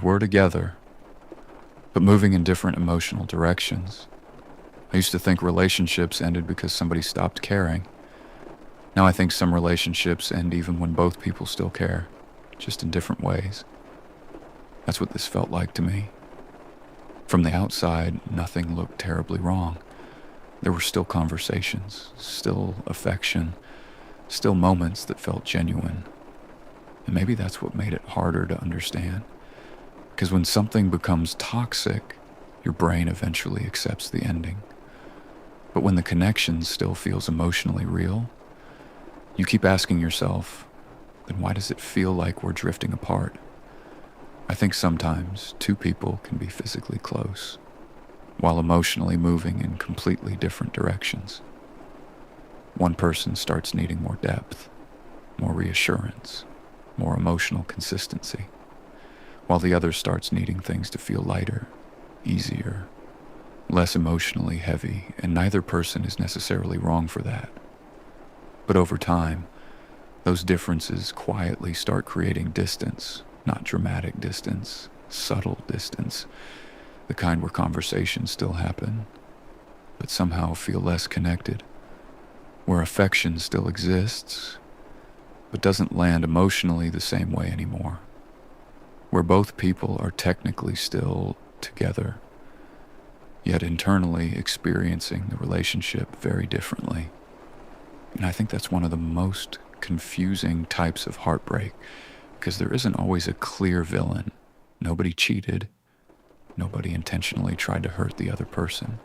were together, but moving in different emotional directions. I used to think relationships ended because somebody stopped caring. Now I think some relationships end even when both people still care, just in different ways. That's what this felt like to me. From the outside, nothing looked terribly wrong. There were still conversations, still affection, still moments that felt genuine. And maybe that's what made it harder to understand. Because when something becomes toxic, your brain eventually accepts the ending. But when the connection still feels emotionally real, you keep asking yourself, then why does it feel like we're drifting apart? I think sometimes two people can be physically close, while emotionally moving in completely different directions. One person starts needing more depth, more reassurance, more emotional consistency, while the other starts needing things to feel lighter, easier, less emotionally heavy, and neither person is necessarily wrong for that. But over time, those differences quietly start creating distance, not dramatic distance, subtle distance, the kind where conversations still happen, but somehow feel less connected, where affection still exists, but doesn't land emotionally the same way anymore, where both people are technically still together, yet internally experiencing the relationship very differently. And I think that's one of the most confusing types of heartbreak, because there isn't always a clear villain. Nobody cheated. Nobody intentionally tried to hurt the other person.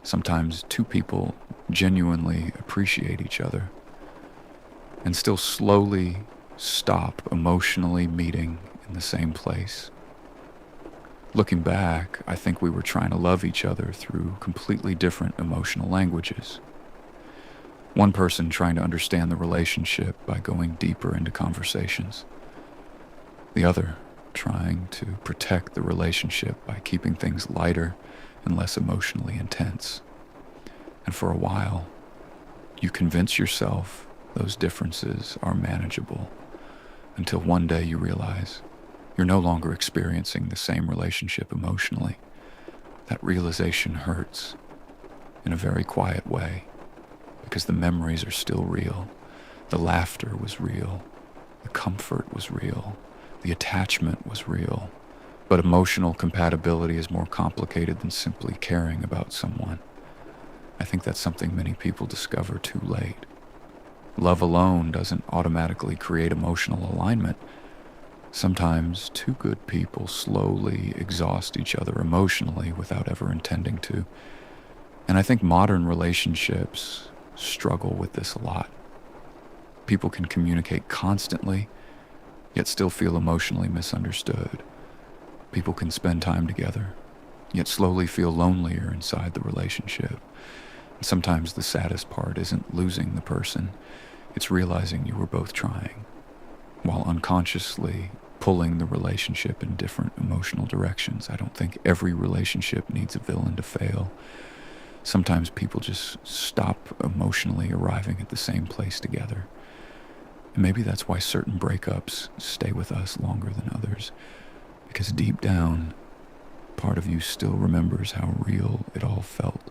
Sometimes two people genuinely appreciate each other and still slowly stop emotionally meeting in the same place. Looking back, I think we were trying to love each other through completely different emotional languages. One person trying to understand the relationship by going deeper into conversations. The other trying to protect the relationship by keeping things lighter and less emotionally intense. And for a while, you convince yourself those differences are manageable until one day you realize you're no longer experiencing the same relationship emotionally. That realization hurts in a very quiet way because the memories are still real. The laughter was real. The comfort was real. The attachment was real. But emotional compatibility is more complicated than simply caring about someone. I think that's something many people discover too late. Love alone doesn't automatically create emotional alignment. Sometimes two good people slowly exhaust each other emotionally without ever intending to. And I think modern relationships struggle with this a lot. People can communicate constantly, yet still feel emotionally misunderstood. People can spend time together, yet slowly feel lonelier inside the relationship. And sometimes the saddest part isn't losing the person, it's realizing you were both trying, while unconsciously pulling the relationship in different emotional directions. I don't think every relationship needs a villain to fail. Sometimes people just stop emotionally arriving at the same place together. And maybe that's why certain breakups stay with us longer than others, because deep down, part of you still remembers how real it all felt.